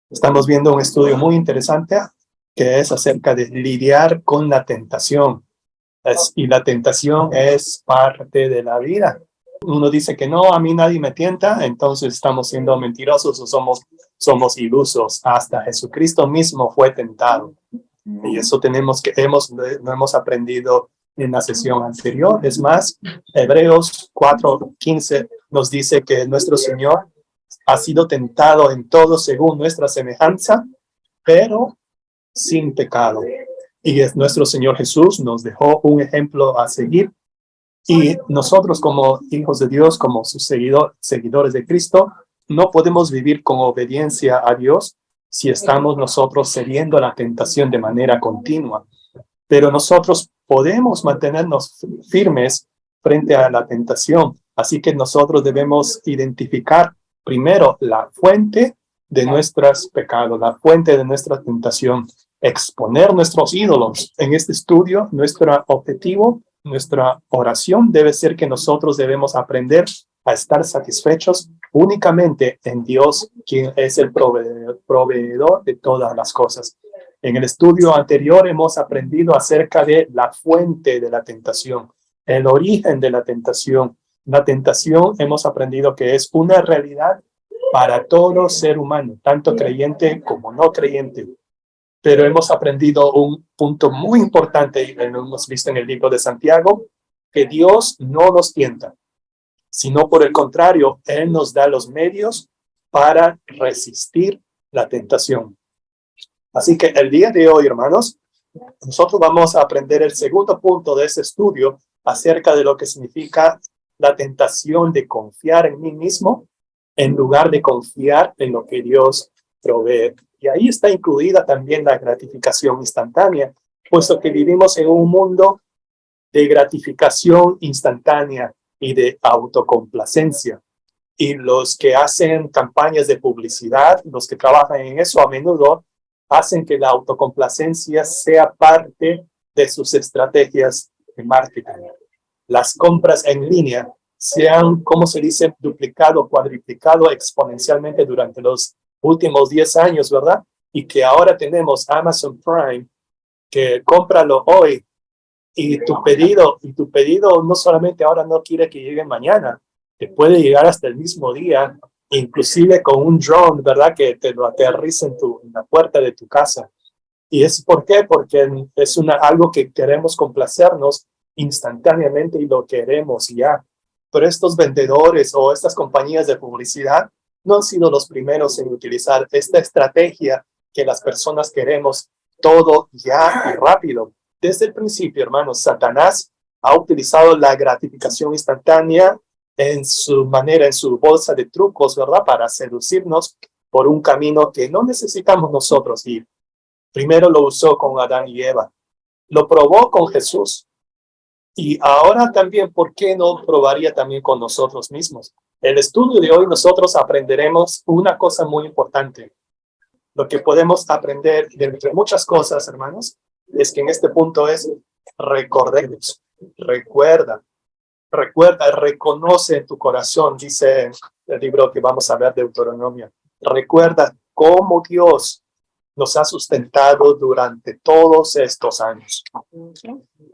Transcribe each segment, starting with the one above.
Estamos viendo un estudio muy interesante que es acerca de lidiar con la tentación. Y la tentación es parte de la vida. Uno dice que no, a mí nadie me tienta, entonces estamos siendo mentirosos o somos ilusos. Hasta Jesucristo mismo fue tentado. Y eso no hemos aprendido en la sesión anterior. Es más, Hebreos 4:15 nos dice que nuestro Señor ha sido tentado en todo según nuestra semejanza, pero sin pecado. Y es nuestro Señor Jesús nos dejó un ejemplo a seguir. Y nosotros como hijos de Dios, como sus seguidores de Cristo, no podemos vivir con obediencia a Dios si estamos nosotros cediendo a la tentación de manera continua. Pero nosotros podemos mantenernos firmes frente a la tentación. Así que nosotros debemos identificar primero la fuente de nuestros pecados, la fuente de nuestra tentación, exponer nuestros ídolos. En este estudio, nuestro objetivo, nuestra oración debe ser que nosotros debemos aprender a estar satisfechos únicamente en Dios, quien es el proveedor de todas las cosas. En el estudio anterior hemos aprendido acerca de la fuente de la tentación, el origen de la tentación. La tentación hemos aprendido que es una realidad para todo ser humano, tanto creyente como no creyente. Pero hemos aprendido un punto muy importante, y lo hemos visto en el libro de Santiago, que Dios no nos tienta, sino por el contrario, Él nos da los medios para resistir la tentación. Así que el día de hoy, hermanos, nosotros vamos a aprender el segundo punto de ese estudio acerca de lo que significa la tentación de confiar en mí mismo en lugar de confiar en lo que Dios provee. Y ahí está incluida también la gratificación instantánea, puesto que vivimos en un mundo de gratificación instantánea y de autocomplacencia. Y los que hacen campañas de publicidad, los que trabajan en eso a menudo, hacen que la autocomplacencia sea parte de sus estrategias de marketing. Las compras en línea se han, ¿cómo se dice?, duplicado, cuadriplicado exponencialmente durante los últimos 10 años, ¿verdad? Y que ahora tenemos Amazon Prime, que cómpralo hoy, y tu pedido no solamente ahora no quiere que llegue mañana, te puede llegar hasta el mismo día, inclusive con un drone, ¿verdad? Que te lo aterriza en la puerta de tu casa. ¿Y es por qué? Porque es algo que queremos complacernos instantáneamente y lo queremos ya. Pero estos vendedores o estas compañías de publicidad no han sido los primeros en utilizar esta estrategia que las personas queremos todo ya y rápido. Desde el principio, hermanos, Satanás ha utilizado la gratificación instantánea en su manera, en su bolsa de trucos, ¿verdad? Para seducirnos por un camino que no necesitamos nosotros ir. Primero lo usó con Adán y Eva. Lo probó con Jesús. Y ahora también, ¿por qué no probaría también con nosotros mismos? El estudio de hoy nosotros aprenderemos una cosa muy importante. Lo que podemos aprender de entre muchas cosas, hermanos, es que en este punto es recordemos, recuerda, reconoce en tu corazón, dice el libro que vamos a ver de Deuteronomio. Recuerda cómo Dios nos ha sustentado durante todos estos años.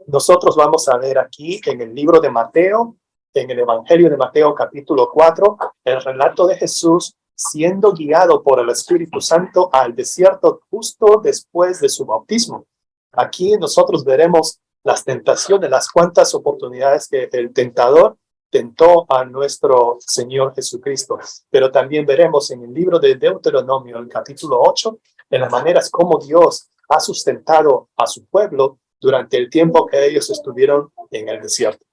Nosotros vamos a ver aquí en el libro de Mateo, en el Evangelio de Mateo capítulo 4, el relato de Jesús siendo guiado por el Espíritu Santo al desierto justo después de su bautismo. Aquí nosotros veremos las tentaciones, las cuantas oportunidades que el tentador tentó a nuestro Señor Jesucristo. Pero también veremos en el libro de Deuteronomio, el capítulo 8, en las maneras como Dios ha sustentado a su pueblo durante el tiempo que ellos estuvieron en el desierto.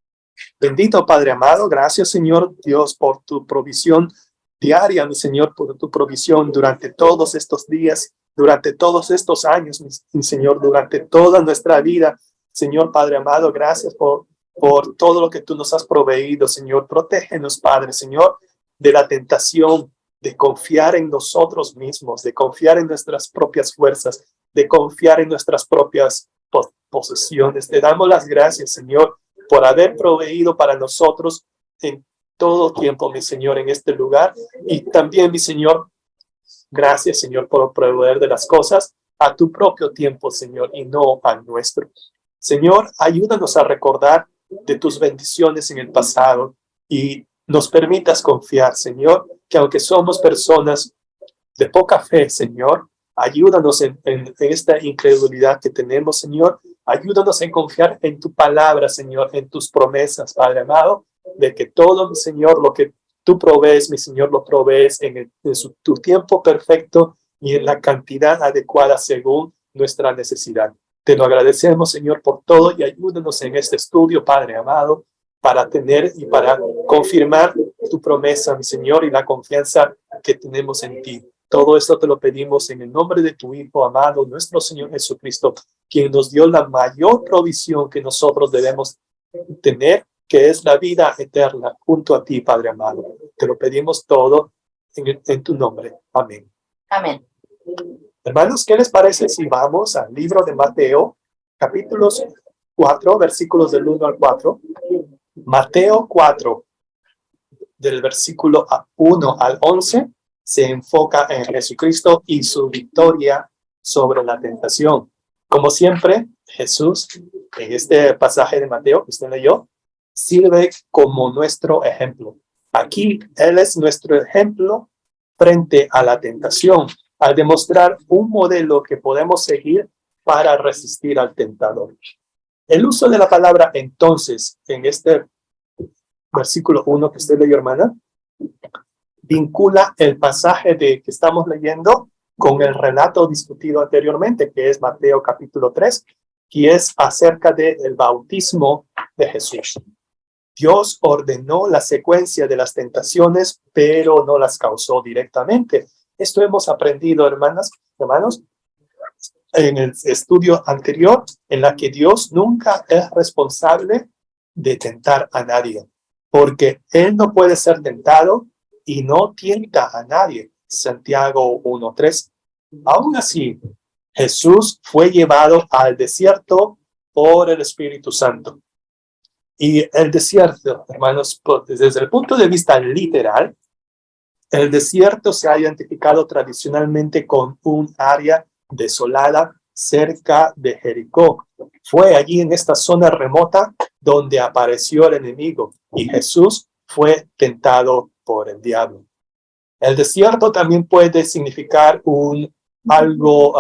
Bendito Padre amado, gracias Señor Dios por tu provisión diaria, mi Señor, por tu provisión durante todos estos días, durante todos estos años, mi Señor, durante toda nuestra vida. Señor Padre amado, gracias por todo lo que tú nos has proveído, Señor. Protégenos, Padre, Señor, de la tentación de confiar en nosotros mismos, de confiar en nuestras propias fuerzas, de confiar en nuestras propias posesiones. Te damos las gracias, Señor, por haber proveído para nosotros en todo tiempo, mi Señor, en este lugar. Y también, mi Señor, Gracias, Señor, por proveer de las cosas a tu propio tiempo, Señor, y no al nuestro. Señor, ayúdanos a recordar de tus bendiciones en el pasado y nos permitas confiar, Señor, que aunque somos personas de poca fe, Señor, ayúdanos en esta incredulidad que tenemos, Señor. Ayúdanos en confiar en tu palabra, Señor, en tus promesas, Padre amado, de que todo, mi Señor, lo que tú provees, mi Señor, lo provees tu tiempo perfecto y en la cantidad adecuada según nuestra necesidad. Te lo agradecemos, Señor, por todo y ayúdanos en este estudio, Padre amado, para tener y para confirmar tu promesa, mi Señor, y la confianza que tenemos en ti. Todo esto te lo pedimos en el nombre de tu Hijo amado, nuestro Señor Jesucristo, quien nos dio la mayor provisión que nosotros debemos tener, que es la vida eterna junto a ti, Padre amado. Te lo pedimos todo en tu nombre. Amén. Amén. Hermanos, ¿qué les parece si vamos al libro de Mateo, capítulos 4, versículos del 1 al 4? Mateo 4, del versículo 1 al 11, se enfoca en Jesucristo y su victoria sobre la tentación. Como siempre, Jesús, en este pasaje de Mateo que usted leyó, sirve como nuestro ejemplo. Aquí, Él es nuestro ejemplo frente a la tentación, al demostrar un modelo que podemos seguir para resistir al tentador. El uso de la palabra entonces en este versículo 1 que usted leyó, hermana, vincula el pasaje que estamos leyendo con el relato discutido anteriormente, que es Mateo capítulo 3, que es acerca del bautismo de Jesús. Dios ordenó la secuencia de las tentaciones, pero no las causó directamente. Esto hemos aprendido, hermanos, en el estudio anterior, en la que Dios nunca es responsable de tentar a nadie, porque Él no puede ser tentado y no tienta a nadie. Santiago 1:3. Aún así, Jesús fue llevado al desierto por el Espíritu Santo. Y el desierto, hermanos, desde el punto de vista literal, el desierto se ha identificado tradicionalmente con un área desolada cerca de Jericó. Fue allí en esta zona remota donde apareció el enemigo y Jesús fue tentado por el diablo. El desierto también puede significar algo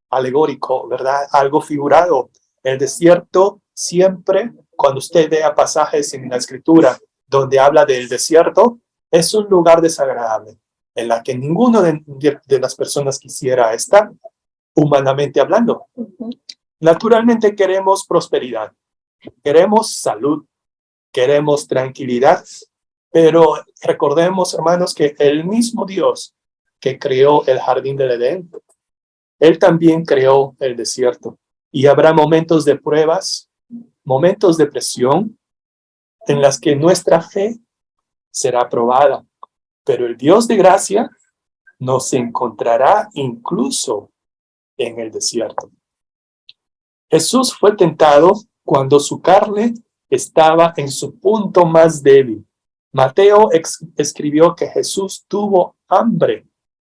alegórico, ¿verdad? Algo figurado. El desierto siempre, cuando usted vea pasajes en la Escritura donde habla del desierto, es un lugar desagradable en la que ninguno de las personas quisiera estar, humanamente hablando. Naturalmente queremos prosperidad, queremos salud, queremos tranquilidad, pero recordemos, hermanos, que el mismo Dios que creó el jardín del Edén, Él también creó el desierto. Y habrá momentos de pruebas, momentos de presión, en las que nuestra fe será probada. Pero el Dios de gracia nos encontrará incluso en el desierto. Jesús fue tentado cuando su carne estaba en su punto más débil. Mateo escribió que Jesús tuvo hambre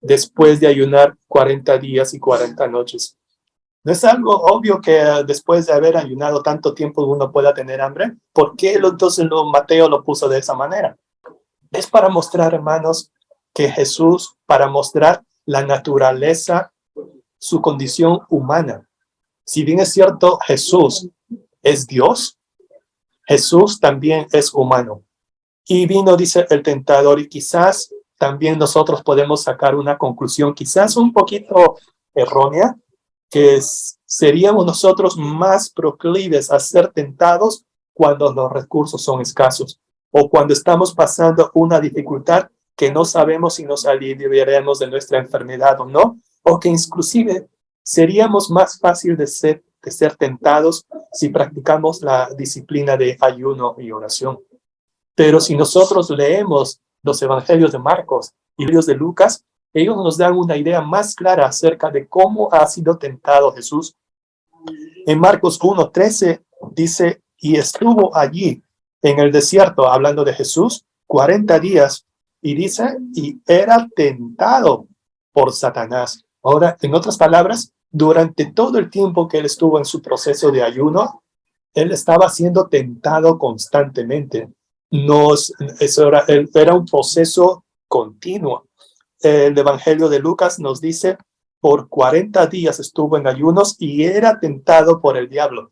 después de ayunar 40 días y 40 noches. ¿No es algo obvio que después de haber ayunado tanto tiempo uno pueda tener hambre? ¿Por qué entonces Mateo lo puso de esa manera? Es para mostrar, hermanos, que Jesús, para mostrar la naturaleza, su condición humana. Si bien es cierto, Jesús es Dios, Jesús también es humano. Y vino, dice el tentador, y quizás también nosotros podemos sacar una conclusión, quizás un poquito errónea, que seríamos nosotros más proclives a ser tentados cuando los recursos son escasos o cuando estamos pasando una dificultad que no sabemos si nos aliviaremos de nuestra enfermedad o no, o que inclusive seríamos más fácil de ser tentados si practicamos la disciplina de ayuno y oración. Pero si nosotros leemos los evangelios de Marcos y los de Lucas, ellos nos dan una idea más clara acerca de cómo ha sido tentado Jesús. En Marcos 1:13 dice, y estuvo allí en el desierto, hablando de Jesús, 40 días, y dice, y era tentado por Satanás. Ahora, en otras palabras, durante todo el tiempo que él estuvo en su proceso de ayuno, él estaba siendo tentado constantemente. Era un proceso continuo. El Evangelio de Lucas nos dice, por 40 días estuvo en ayunos y era tentado por el diablo.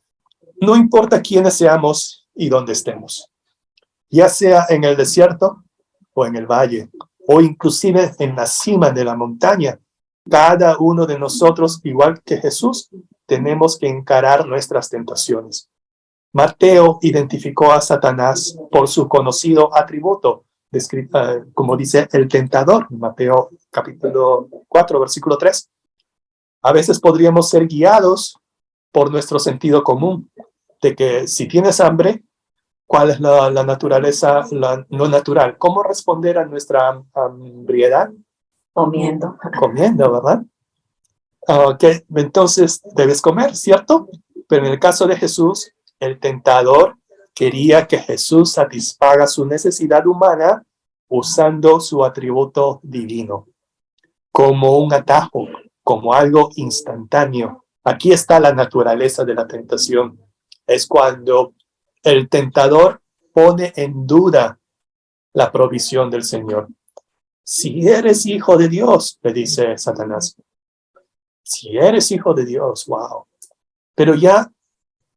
No importa quiénes seamos y dónde estemos, ya sea en el desierto o en el valle, o inclusive en la cima de la montaña, cada uno de nosotros, igual que Jesús, tenemos que encarar nuestras tentaciones. Mateo identificó a Satanás por su conocido atributo, como dice el tentador, Mateo capítulo 4, versículo 3. A veces podríamos ser guiados por nuestro sentido común, de que si tienes hambre, ¿cuál es la naturaleza, lo natural? ¿Cómo responder a nuestra hambriedad? Comiendo. Comiendo, ¿verdad? Okay, entonces debes comer, ¿cierto? Pero en el caso de Jesús, el tentador quería que Jesús satisfaga su necesidad humana usando su atributo divino, como un atajo, como algo instantáneo. Aquí está la naturaleza de la tentación. Es cuando el tentador pone en duda la provisión del Señor. Si eres hijo de Dios, le dice Satanás. Si eres hijo de Dios, wow. Pero ya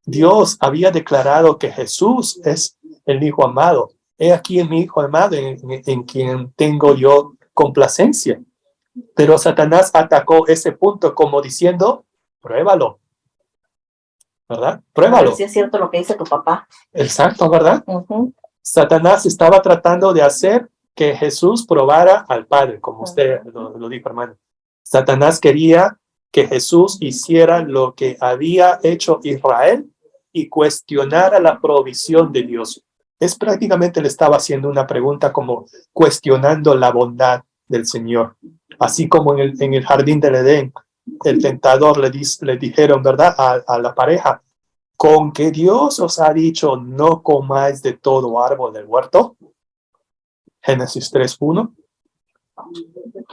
Dios había declarado que Jesús es el Hijo amado. He aquí mi Hijo amado en quien tengo yo complacencia. Pero Satanás atacó ese punto como diciendo, pruébalo, ¿verdad? Pruébalo. A ver si es cierto lo que dice tu papá. Exacto, ¿verdad? Uh-huh. Satanás estaba tratando de hacer que Jesús probara al Padre, como usted lo dijo, hermano. Satanás quería que Jesús hiciera lo que había hecho Israel y cuestionara la provisión de Dios. Prácticamente le estaba haciendo una pregunta como cuestionando la bondad del Señor. Así como en el jardín del Edén, el tentador le dijeron, ¿verdad? A la pareja, ¿con que Dios os ha dicho no comáis de todo árbol del huerto? Génesis 3:1.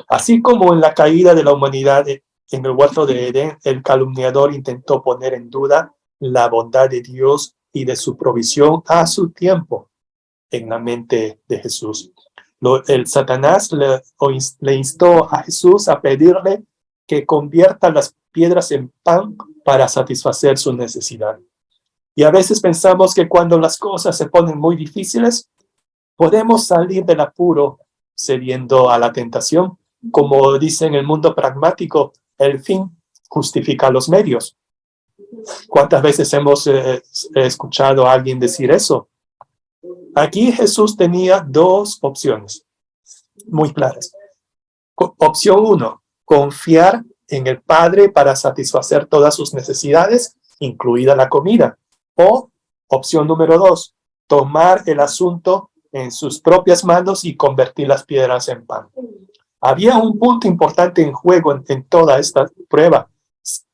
Así como en la caída de la humanidad en el huerto de Edén, el calumniador intentó poner en duda la bondad de Dios y de su provisión a su tiempo en la mente de Jesús. El Satanás le instó a Jesús a pedirle que convierta las piedras en pan para satisfacer su necesidad. Y a veces pensamos que cuando las cosas se ponen muy difíciles, podemos salir del apuro cediendo a la tentación. Como dice en el mundo pragmático, el fin justifica los medios. ¿Cuántas veces hemos escuchado a alguien decir eso? Aquí Jesús tenía dos opciones muy claras. Opción 1, confiar en el Padre para satisfacer todas sus necesidades, incluida la comida. O opción número 2, tomar el asunto en sus propias manos y convertir las piedras en pan. Había un punto importante en juego en toda esta prueba.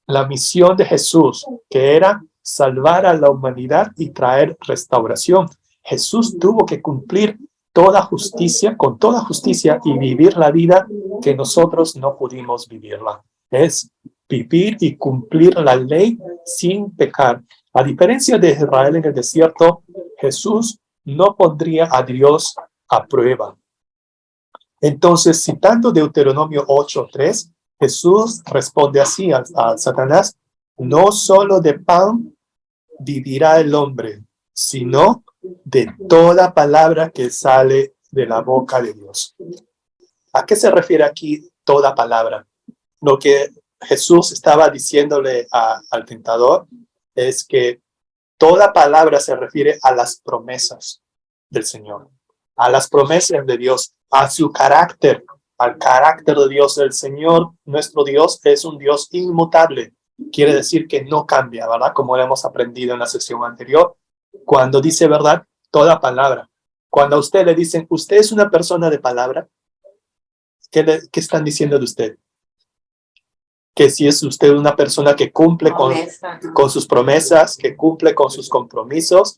La misión de Jesús, que era salvar a la humanidad y traer restauración. Jesús tuvo que cumplir con toda justicia y vivir la vida que nosotros no pudimos vivirla. Es vivir y cumplir la ley sin pecar. A diferencia de Israel en el desierto, Jesús no pondría a Dios a prueba. Entonces, citando Deuteronomio 8:3, Jesús responde así a Satanás: no solo de pan vivirá el hombre, sino de toda palabra que sale de la boca de Dios. ¿A qué se refiere aquí toda palabra? Lo que Jesús estaba diciéndole al tentador es que toda palabra se refiere a las promesas del Señor, a las promesas de Dios, a su carácter, al carácter de Dios. El Señor, nuestro Dios, es un Dios inmutable. Quiere decir que no cambia, ¿verdad? Como lo hemos aprendido en la sesión anterior. Cuando dice verdad, toda palabra. Cuando a usted le dicen, usted es una persona de palabra, ¿qué están diciendo de usted? Que si es usted una persona que cumple con sus promesas, que cumple con sus compromisos.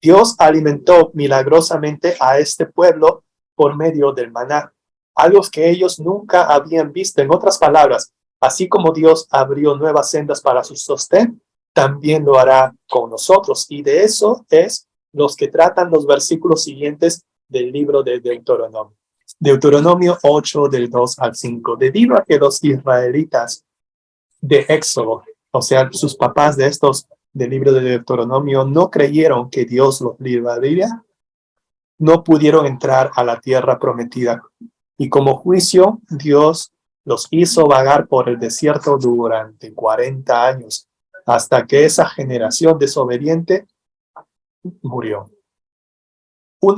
Dios alimentó milagrosamente a este pueblo por medio del maná. algo que ellos nunca habían visto. En otras palabras, así como Dios abrió nuevas sendas para su sostén, también lo hará con nosotros. Y de eso es los que tratan los versículos siguientes del libro de Deuteronomio. Deuteronomio 8, del 2 al 5. Debido a que los israelitas de Éxodo, o sea, sus papás de estos del libro de Deuteronomio, no creyeron que Dios los libraría, no pudieron entrar a la tierra prometida. Y como juicio, Dios los hizo vagar por el desierto durante 40 años, hasta que esa generación desobediente murió.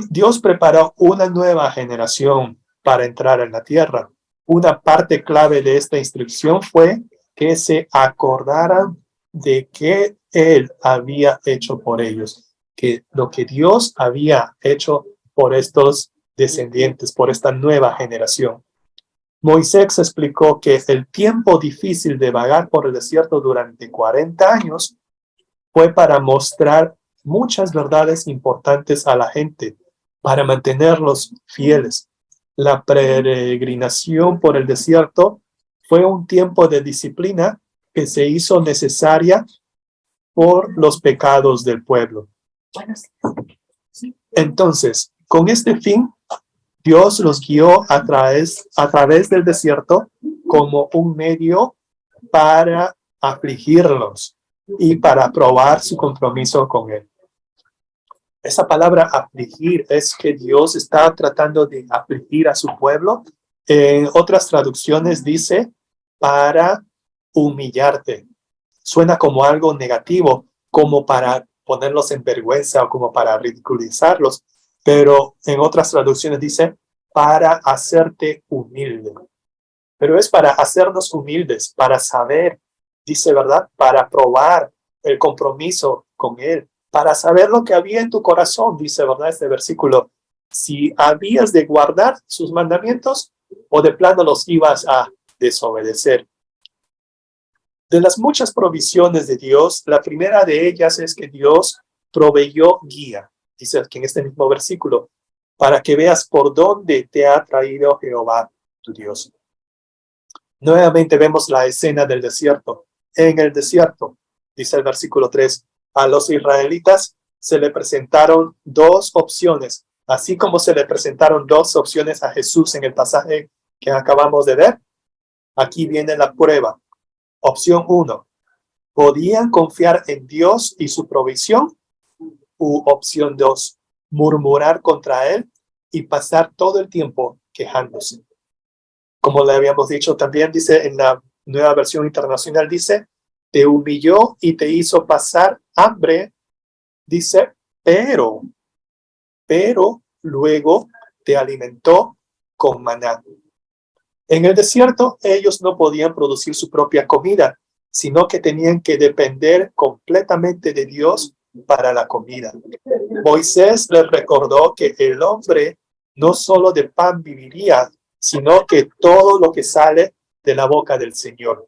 Dios preparó una nueva generación para entrar en la tierra. Una parte clave de esta instrucción fue que se acordaran de que Él había hecho por ellos, que lo que Dios había hecho por estos descendientes, por esta nueva generación. Moisés explicó que el tiempo difícil de vagar por el desierto durante 40 años fue para mostrar muchas verdades importantes a la gente, para mantenerlos fieles. La peregrinación por el desierto fue un tiempo de disciplina que se hizo necesaria por los pecados del pueblo. Entonces, con este fin, Dios los guió a través del desierto como un medio para afligirlos y para probar su compromiso con Él. Esa palabra afligir es que Dios está tratando de afligir a su pueblo. En otras traducciones dice para humillarte. Suena como algo negativo, como para ponerlos en vergüenza o como para ridiculizarlos, pero en otras traducciones dice para hacerte humilde. Pero es para hacernos humildes, para saber, dice, ¿verdad? Para probar el compromiso con Él, para saber lo que había en tu corazón, dice, ¿verdad? Este versículo. Si habías de guardar sus mandamientos o de plano los ibas a desobedecer. De las muchas provisiones de Dios, la primera de ellas es que Dios proveyó guía, dice aquí en este mismo versículo, para que veas por dónde te ha traído Jehová, tu Dios. Nuevamente vemos la escena del desierto. En el desierto, dice el versículo 3, a los israelitas se le presentaron dos opciones, así como se le presentaron dos opciones a Jesús en el pasaje que acabamos de ver. Aquí viene la prueba. Opción 1, ¿podían confiar en Dios y su provisión? U opción 2, murmurar contra Él y pasar todo el tiempo quejándose. Como le habíamos dicho también, dice en la Nueva Versión Internacional, dice, te humilló y te hizo pasar hambre, dice, pero luego te alimentó con maná. En el desierto, ellos no podían producir su propia comida, sino que tenían que depender completamente de Dios para la comida. Moisés les recordó que el hombre no solo de pan viviría, sino que todo lo que sale de la boca del Señor.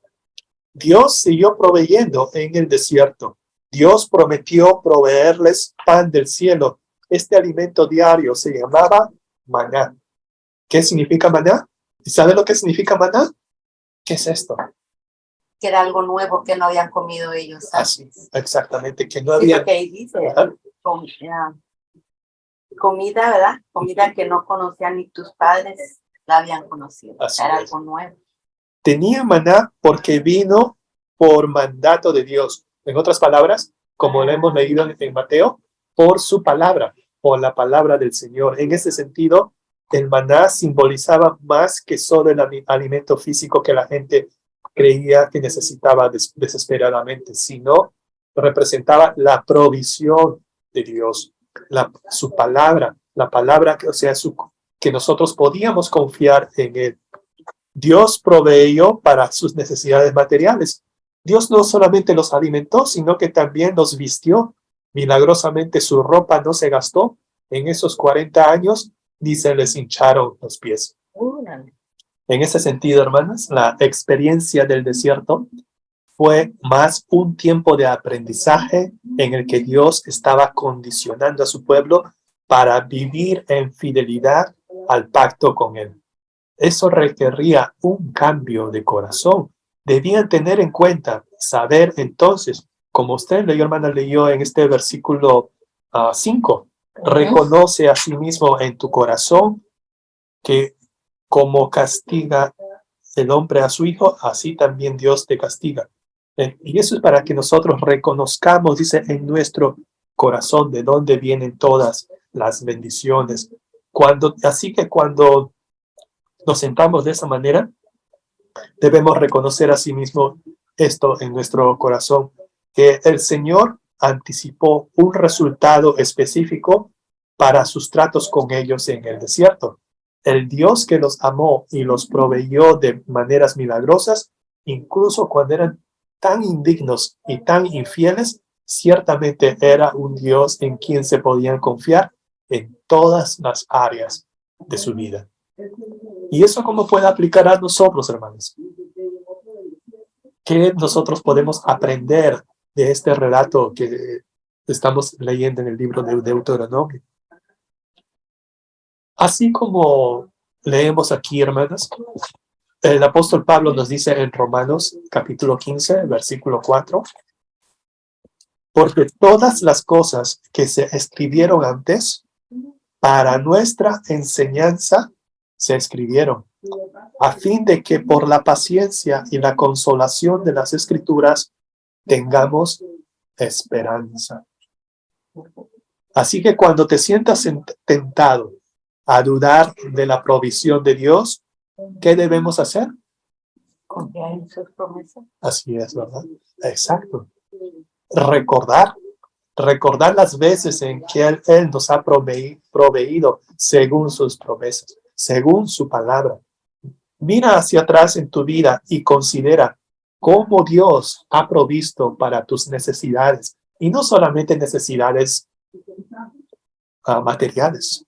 Dios siguió proveyendo en el desierto. Dios prometió proveerles pan del cielo. Este alimento diario se llamaba maná. ¿Qué significa maná? ¿Y sabe lo que significa maná? ¿Qué es esto? Que era algo nuevo que no habían comido ellos Así, antes. exactamente, que no Sí, había... porque ahí dice comida, ¿verdad? Comida que no conocían ni tus padres la habían conocido. Así Era es. algo nuevo. Tenía maná porque vino por mandato de Dios. En otras palabras, como lo hemos leído en Mateo, por su palabra, por la palabra del Señor. En ese sentido, el maná simbolizaba más que solo el alimento físico que la gente creía que necesitaba desesperadamente, sino representaba la provisión de Dios, su palabra, la palabra que, o sea, que nosotros podíamos confiar en Él. Dios proveyó para sus necesidades materiales. Dios no solamente los alimentó, sino que también los vistió. Milagrosamente su ropa no se gastó en esos 40 años, ni se les hincharon los pies. En ese sentido, hermanas, la experiencia del desierto fue más un tiempo de aprendizaje en el que Dios estaba condicionando a su pueblo para vivir en fidelidad al pacto con Él. Eso requería un cambio de corazón. Debían tener en cuenta, saber entonces, como usted leyó, hermana, leyó en este versículo 5, reconoce a sí mismo en tu corazón que como castiga el hombre a su hijo, así también Dios te castiga. Y eso es para que nosotros reconozcamos, dice, en nuestro corazón de dónde vienen todas las bendiciones. Así que cuando nos sentamos de esa manera, debemos reconocer a sí mismo esto en nuestro corazón, que el Señor anticipó un resultado específico para sus tratos con ellos en el desierto. El Dios que los amó y los proveyó de maneras milagrosas, incluso cuando eran tan indignos y tan infieles, ciertamente era un Dios en quien se podían confiar en todas las áreas de su vida. ¿Y eso cómo puede aplicar a nosotros, hermanos? ¿Qué nosotros podemos aprender de este relato que estamos leyendo en el libro de Deuteronomio? Así como leemos aquí, hermanos, el apóstol Pablo nos dice en Romanos capítulo 15, versículo 4, porque todas las cosas que se escribieron antes para nuestra enseñanza se escribieron, a fin de que por la paciencia y la consolación de las escrituras tengamos esperanza. Así que cuando te sientas tentado a dudar de la provisión de Dios, ¿qué debemos hacer? Confiar en sus promesas. Así es, ¿verdad? Exacto. Recordar las veces en que Él nos ha proveído según sus promesas, según su palabra. Mira hacia atrás en tu vida y considera cómo Dios ha provisto para tus necesidades, y no solamente necesidades materiales,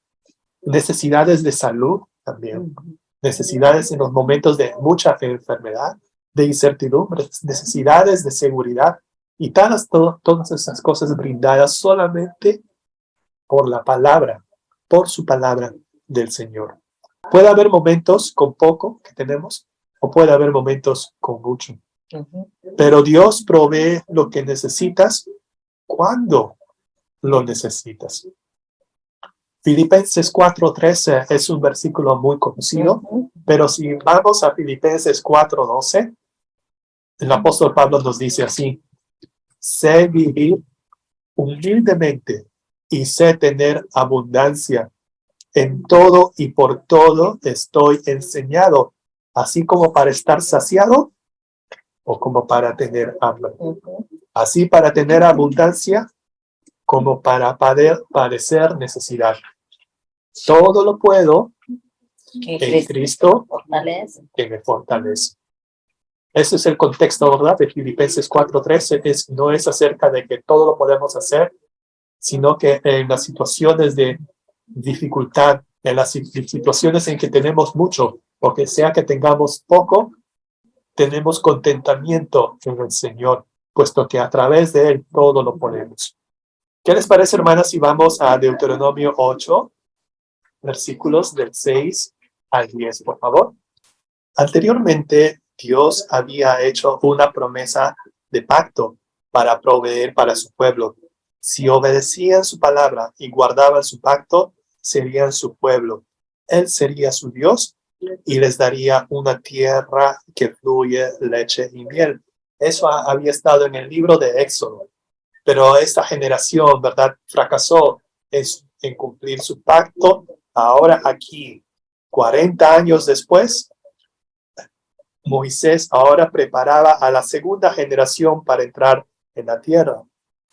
necesidades de salud también, necesidades en los momentos de mucha enfermedad, de incertidumbre, necesidades de seguridad, y todas esas cosas brindadas solamente por la palabra, por su palabra del Señor. Puede haber momentos con poco que tenemos, o puede haber momentos con mucho. Pero Dios provee lo que necesitas cuando lo necesitas. Filipenses 4:13 es un versículo muy conocido, pero si vamos a Filipenses 4:12, el apóstol Pablo nos dice así: sé vivir humildemente y sé tener abundancia. En todo y por todo estoy enseñado, así como para estar saciado o como para tener hambre. Así para tener abundancia como para padecer necesidad. Todo lo puedo en Cristo que me fortalece. Ese es el contexto, ¿verdad? De Filipenses 4:13. No es acerca de que todo lo podemos hacer, sino que en las situaciones de dificultad, en las situaciones en que tenemos mucho, o que sea que tengamos poco, tenemos contentamiento en el Señor, puesto que a través de Él todo lo podemos. ¿Qué les parece, hermanas, si vamos a Deuteronomio 8, versículos del 6 al 10, por favor? Anteriormente, Dios había hecho una promesa de pacto para proveer para su pueblo. Si obedecían su palabra y guardaban su pacto, serían su pueblo. Él sería su Dios y les daría una tierra que fluye leche y miel. Eso había estado en el libro de Éxodo. Pero esta generación, ¿verdad?, fracasó en cumplir su pacto. Ahora aquí, 40 años después, Moisés ahora preparaba a la segunda generación para entrar en la tierra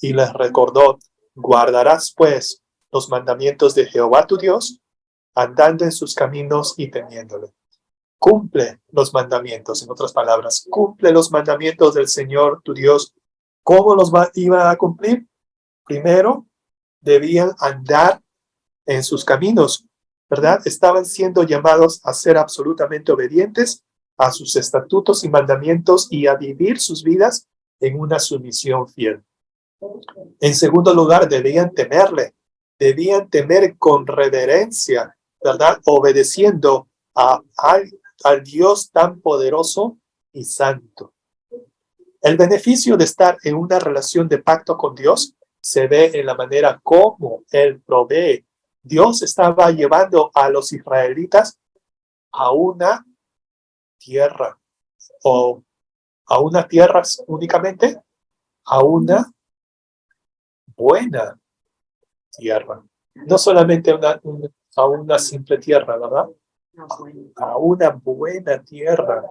y les recordó: guardarás pues los mandamientos de Jehová tu Dios, andando en sus caminos y temiéndole. Cumple los mandamientos, en otras palabras, cumple los mandamientos del Señor tu Dios. ¿Cómo los iba a cumplir? Primero, debían andar en sus caminos, ¿verdad? Estaban siendo llamados a ser absolutamente obedientes a sus estatutos y mandamientos y a vivir sus vidas en una sumisión fiel. En segundo lugar, debían temerle, debían temer con reverencia, ¿verdad? Obedeciendo al Dios tan poderoso y santo. El beneficio de estar en una relación de pacto con Dios se ve en la manera como Él provee. Dios estaba llevando a los israelitas a una tierra, o a una tierra únicamente, a una buena tierra. No solamente a una simple tierra, ¿verdad? A una buena tierra.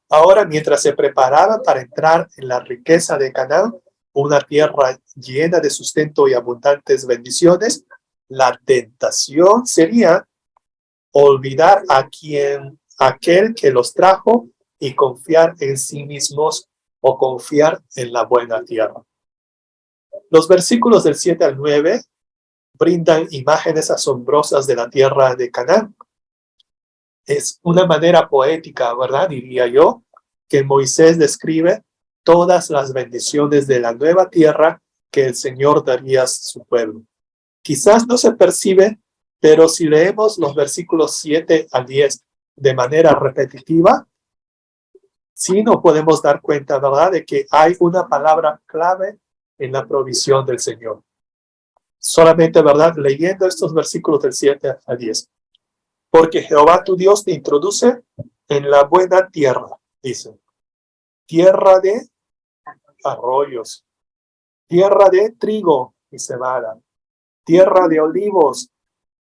Ahora, mientras se preparaban para entrar en la riqueza de Canaán, una tierra llena de sustento y abundantes bendiciones, la tentación sería olvidar aquel que los trajo y confiar en sí mismos o confiar en la buena tierra. Los versículos del 7 al 9 brindan imágenes asombrosas de la tierra de Canaán. Es una manera poética, ¿verdad? Diría yo, que Moisés describe todas las bendiciones de la nueva tierra que el Señor daría a su pueblo. Quizás no se percibe, pero si leemos los versículos 7 al 10 de manera repetitiva, sí nos podemos dar cuenta, ¿verdad?, de que hay una palabra clave en la provisión del Señor. Solamente, ¿verdad?, leyendo estos versículos del 7 al 10. Porque Jehová tu Dios te introduce en la buena tierra, dice. Tierra de arroyos, tierra de trigo y cebada, tierra de olivos,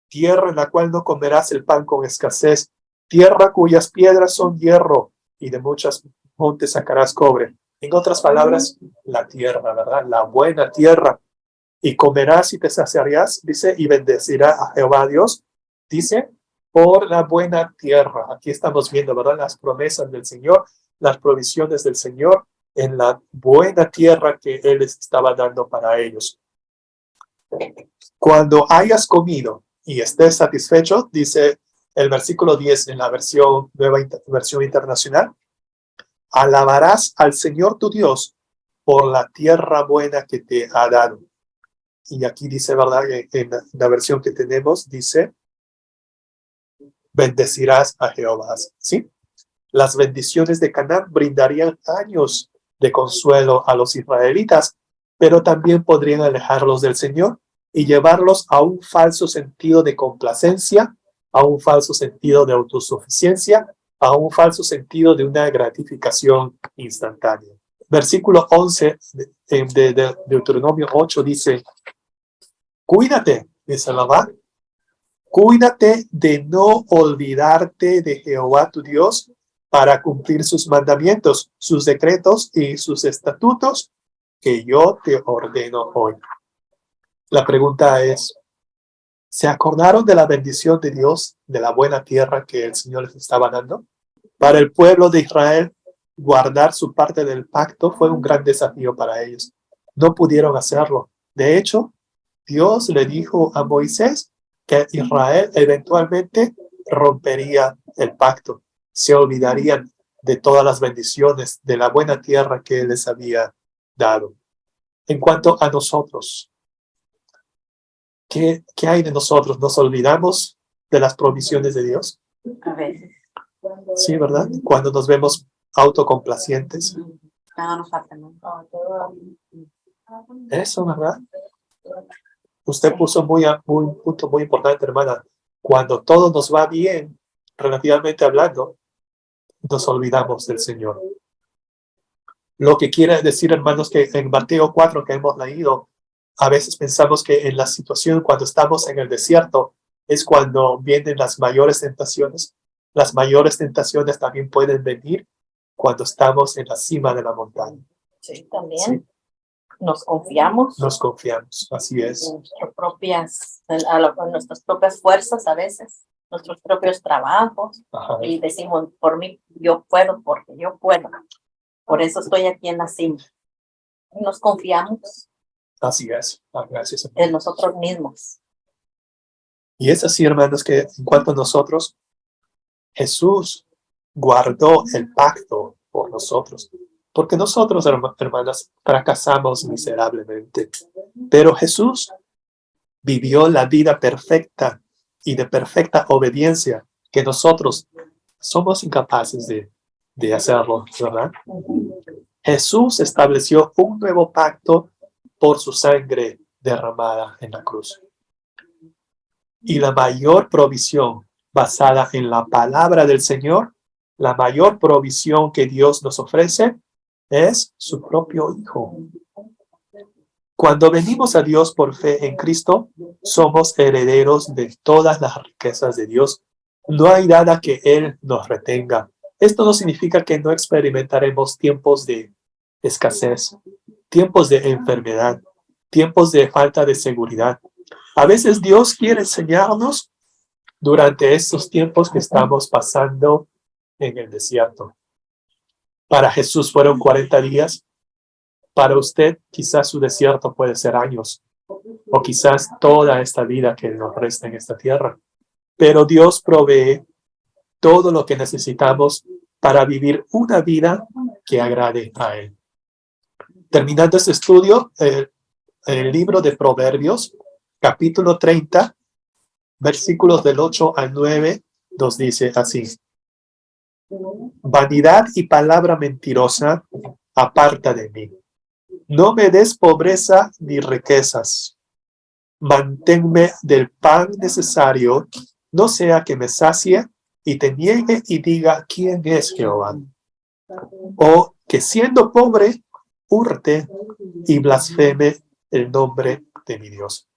tierra en la cual no comerás el pan con escasez, tierra cuyas piedras son hierro y de muchos montes sacarás cobre. En otras palabras, la tierra, ¿verdad? La buena tierra. Y comerás y te saciarás, dice, y bendecirá a Jehová Dios, dice, por la buena tierra. Aquí estamos viendo, ¿verdad?, las promesas del Señor, las provisiones del Señor en la buena tierra que Él les estaba dando para ellos. Cuando hayas comido y estés satisfecho, dice el versículo 10 en la nueva versión internacional, alabarás al Señor tu Dios por la tierra buena que te ha dado. Y aquí dice, ¿verdad?, en la versión que tenemos, dice, bendecirás a Jehová. ¿Sí? Las bendiciones de Canaán brindarían años de consuelo a los israelitas, pero también podrían alejarlos del Señor y llevarlos a un falso sentido de complacencia, a un falso sentido de autosuficiencia, a un falso sentido de una gratificación instantánea. Versículo 11 de Deuteronomio 8 dice, cuídate, dice Jehová, cuídate de no olvidarte de Jehová tu Dios para cumplir sus mandamientos, sus decretos y sus estatutos que yo te ordeno hoy. La pregunta es, ¿se acordaron de la bendición de Dios, de la buena tierra que el Señor les estaba dando? Para el pueblo de Israel, guardar su parte del pacto fue un gran desafío para ellos. No pudieron hacerlo. De hecho, Dios le dijo a Moisés que Israel eventualmente rompería el pacto. Se olvidarían de todas las bendiciones de la buena tierra que Él les había dado. En cuanto a nosotros, ¿qué hay de nosotros? ¿Nos olvidamos de las provisiones de Dios? A veces. Sí, ¿verdad? Cuando nos vemos autocomplacientes. No nos falta, ¿no? Eso, ¿verdad? Usted puso un punto muy importante, hermana. Cuando todo nos va bien, relativamente hablando, nos olvidamos del Señor. Lo que quiere decir, hermanos, que en Mateo 4 que hemos leído, a veces pensamos que en la situación cuando estamos en el desierto es cuando vienen las mayores tentaciones. Las mayores tentaciones también pueden venir cuando estamos en la cima de la montaña. Sí, también. Sí. Nos confiamos. Nos confiamos, así es. Nuestras propias fuerzas a veces, nuestros propios trabajos. Ajá. Y decimos, por mí, yo puedo, porque yo puedo. Por eso estoy aquí en la cima. Y nos confiamos. Así es. Gracias. En nosotros mismos. Y es así, hermanos, que en cuanto a nosotros, Jesús guardó el pacto por nosotros. Porque nosotros, hermanas, fracasamos miserablemente. Pero Jesús vivió la vida perfecta y de perfecta obediencia que nosotros somos incapaces de hacerlo, ¿verdad? Jesús estableció un nuevo pacto por su sangre derramada en la cruz. Y la mayor provisión basada en la palabra del Señor, la mayor provisión que Dios nos ofrece es su propio Hijo. Cuando venimos a Dios por fe en Cristo, somos herederos de todas las riquezas de Dios. No hay nada que Él nos retenga. Esto no significa que no experimentaremos tiempos de escasez, tiempos de enfermedad, tiempos de falta de seguridad. A veces Dios quiere enseñarnos durante estos tiempos que estamos pasando en el desierto. Para Jesús fueron 40 días. Para usted, quizás su desierto puede ser años, o quizás toda esta vida que nos resta en esta tierra. Pero Dios provee todo lo que necesitamos para vivir una vida que agrade a Él. Terminando este estudio, el libro de Proverbios, capítulo 30, versículos del 8 al 9, nos dice así: vanidad y palabra mentirosa, aparta de mí. No me des pobreza ni riquezas. Manténme del pan necesario, no sea que me sacie y te niegue y diga quién es Jehová. O que siendo pobre, hurte y blasfeme el nombre de mi Dios.